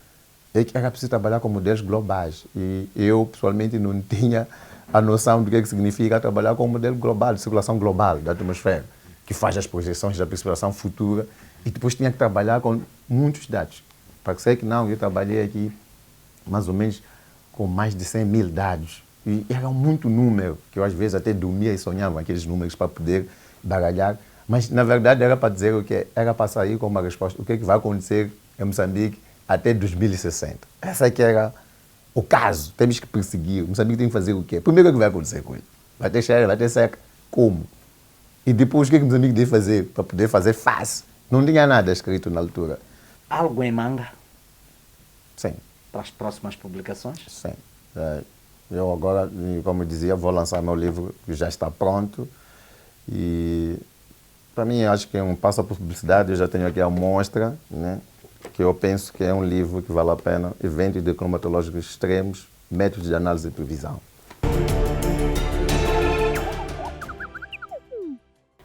é que era preciso trabalhar com modelos globais e eu pessoalmente não tinha a noção do que significa trabalhar com um modelo global, de circulação global da atmosfera, que faz as projeções da precipitação futura e depois tinha que trabalhar com muitos dados. Para que sei que não, eu trabalhei aqui mais ou menos com mais de 100 mil dados e era muito número, que eu às vezes até dormia e sonhava com aqueles números para poder baralhar. Mas, na verdade, era para dizer o que era para sair com uma resposta. O que vai acontecer em Moçambique até 2060. Esse que era o caso. Temos que perseguir. Moçambique tem que fazer o quê? Primeiro, o que vai acontecer com ele? Vai ter cheia, vai ter seca. Como? E depois, o que Moçambique deve fazer para poder fazer face? Não tinha nada escrito na altura. Algo em manga? Sim. Para as próximas publicações? Sim. Eu agora, como eu dizia, vou lançar meu livro, que já está pronto. E para mim, acho que é um passo à publicidade. Eu já tenho aqui a mostra, né, que eu penso que é um livro que vale a pena. Eventos de climatológicos extremos, métodos de análise e previsão.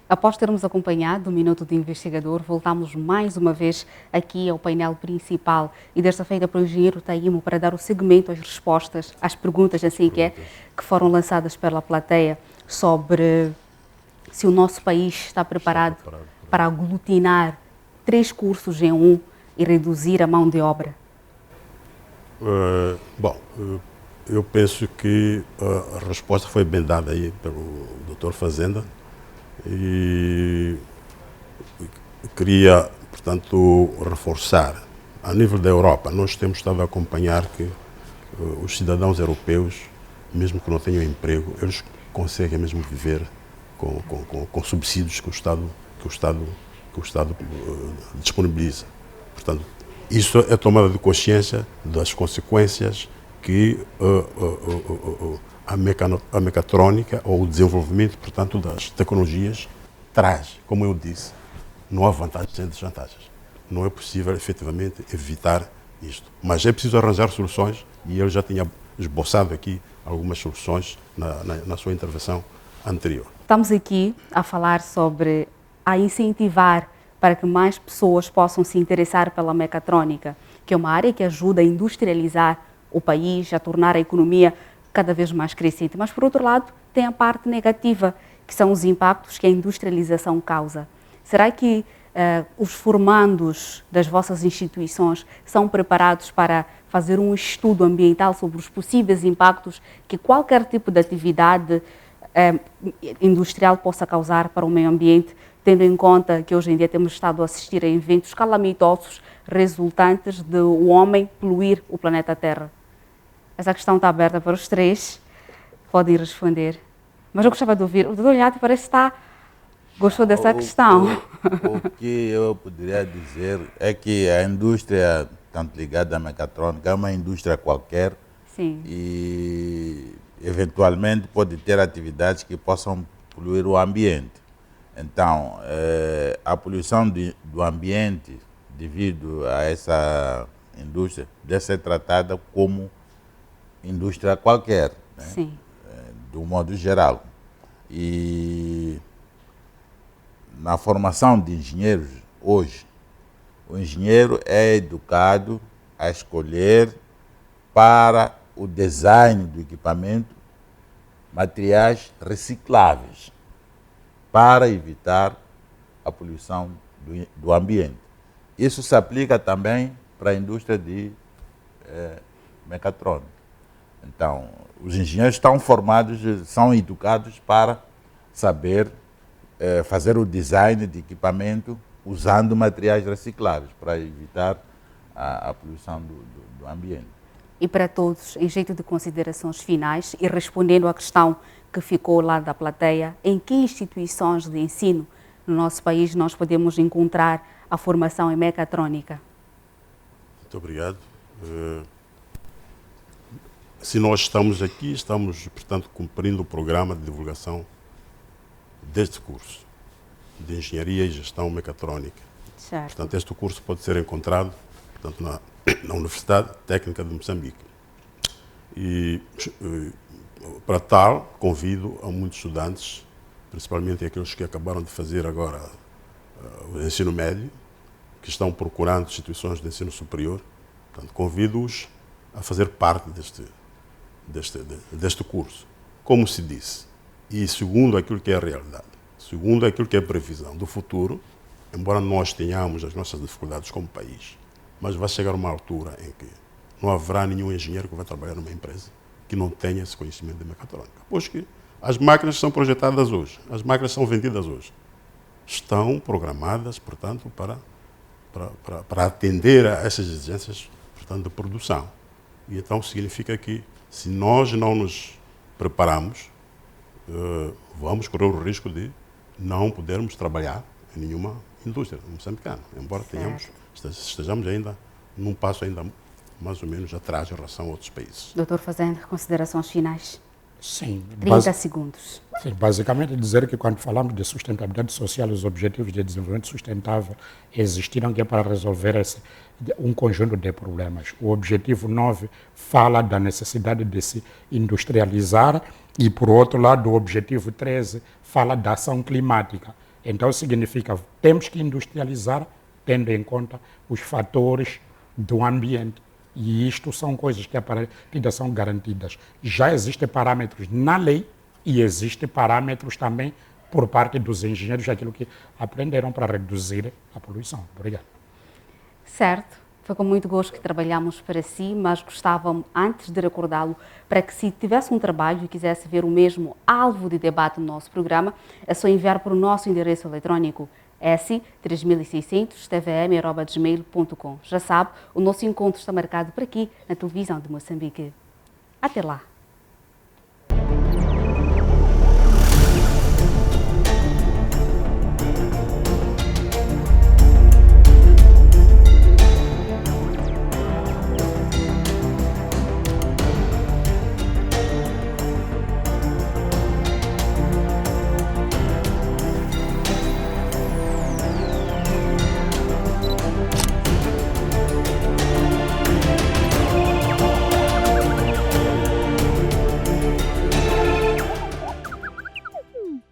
Após termos acompanhado o Minuto do Investigador, voltamos mais uma vez aqui ao painel principal e desta feita para o engenheiro Taimo para dar o segmento às respostas, às perguntas assim que foram lançadas pela plateia sobre se o nosso país está preparado para aglutinar 3 cursos em um e reduzir a mão de obra. Eu penso que a resposta foi bem dada aí pelo Dr. Fazenda. E queria, portanto, reforçar, a nível da Europa, nós temos estado a acompanhar que os cidadãos europeus, mesmo que não tenham emprego, eles conseguem mesmo viver com subsídios que o Estado disponibiliza. Portanto, isso é tomada de consciência das consequências que a mecatrônica ou o desenvolvimento, portanto, das tecnologias traz. Como eu disse, não há vantagens sem desvantagens. Não é possível, efetivamente, evitar isto. Mas é preciso arranjar soluções e eu já tinha esboçado aqui algumas soluções na sua intervenção anterior. Estamos aqui a falar sobre a incentivar para que mais pessoas possam se interessar pela mecatrônica, que é uma área que ajuda a industrializar o país, a tornar a economia cada vez mais crescente. Mas, por outro lado, tem a parte negativa, que são os impactos que a industrialização causa. Será que os formandos das vossas instituições são preparados para fazer um estudo ambiental sobre os possíveis impactos que qualquer tipo de atividade industrial possa causar para o meio ambiente, tendo em conta que hoje em dia temos estado a assistir a eventos calamitosos resultantes de o homem poluir o planeta Terra? Essa questão está aberta para os três, podem responder. Mas eu gostava de ouvir, o Dr. Olhate parece que gostou dessa questão. O que eu poderia dizer é que a indústria, tanto ligada à mecatrônica, é uma indústria qualquer. Sim. E eventualmente pode ter atividades que possam poluir o ambiente. Então, a poluição do ambiente devido a essa indústria deve ser tratada como indústria qualquer, né? Sim. Do modo geral. E na formação de engenheiros hoje, o engenheiro é educado a escolher para o design do equipamento materiais recicláveis para evitar a poluição do ambiente. Isso se aplica também para a indústria de mecatrônica. Então, os engenheiros estão formados, são educados para saber fazer o design de equipamento usando materiais recicláveis para evitar a poluição do ambiente. E para todos, em jeito de considerações finais e respondendo à questão que ficou lá da plateia, em que instituições de ensino no nosso país nós podemos encontrar a formação em mecatrônica? Muito obrigado. Se nós estamos aqui, estamos, portanto, cumprindo o programa de divulgação deste curso de Engenharia e Gestão Mecatrônica. Certo. Portanto, este curso pode ser encontrado, portanto, na Universidade Técnica de Moçambique. E, para tal, convido a muitos estudantes, principalmente aqueles que acabaram de fazer agora o ensino médio, que estão procurando instituições de ensino superior, portanto, convido-os a fazer parte deste curso. Como se disse, e segundo aquilo que é a realidade, segundo aquilo que é a previsão do futuro, embora nós tenhamos as nossas dificuldades como país, mas vai chegar uma altura em que não haverá nenhum engenheiro que vai trabalhar numa empresa que não tenha esse conhecimento de mecatrônica. Pois que as máquinas são projetadas hoje, as máquinas são vendidas hoje, estão programadas, portanto, para atender a essas exigências, portanto, de produção. E então significa que, se nós não nos prepararmos, vamos correr o risco de não podermos trabalhar em nenhuma indústria moçambicana, embora estejamos ainda num passo ainda mais ou menos atrás em relação a outros países. Doutor Fazenda, considerações finais? Sim. 30 segundos. Sim, basicamente dizer que quando falamos de sustentabilidade social, os objetivos de desenvolvimento sustentável existiram que é para resolver um conjunto de problemas. O objetivo 9 fala da necessidade de se industrializar e, por outro lado, o objetivo 13 fala da ação climática. Então, significa que temos que industrializar tendo em conta os fatores do ambiente. E isto são coisas que a partida são garantidas. Já existem parâmetros na lei e existem parâmetros também por parte dos engenheiros, aquilo que aprenderam para reduzir a poluição. Obrigado. Certo. Foi com muito gosto que trabalhamos para si, mas gostava, antes de recordá-lo, para que se tivesse um trabalho e quisesse ver o mesmo alvo de debate no nosso programa, é só enviar para o nosso endereço eletrônico s3600tvm@gmail.com. Já sabe, o nosso encontro está marcado por aqui, na televisão de Moçambique. Até lá!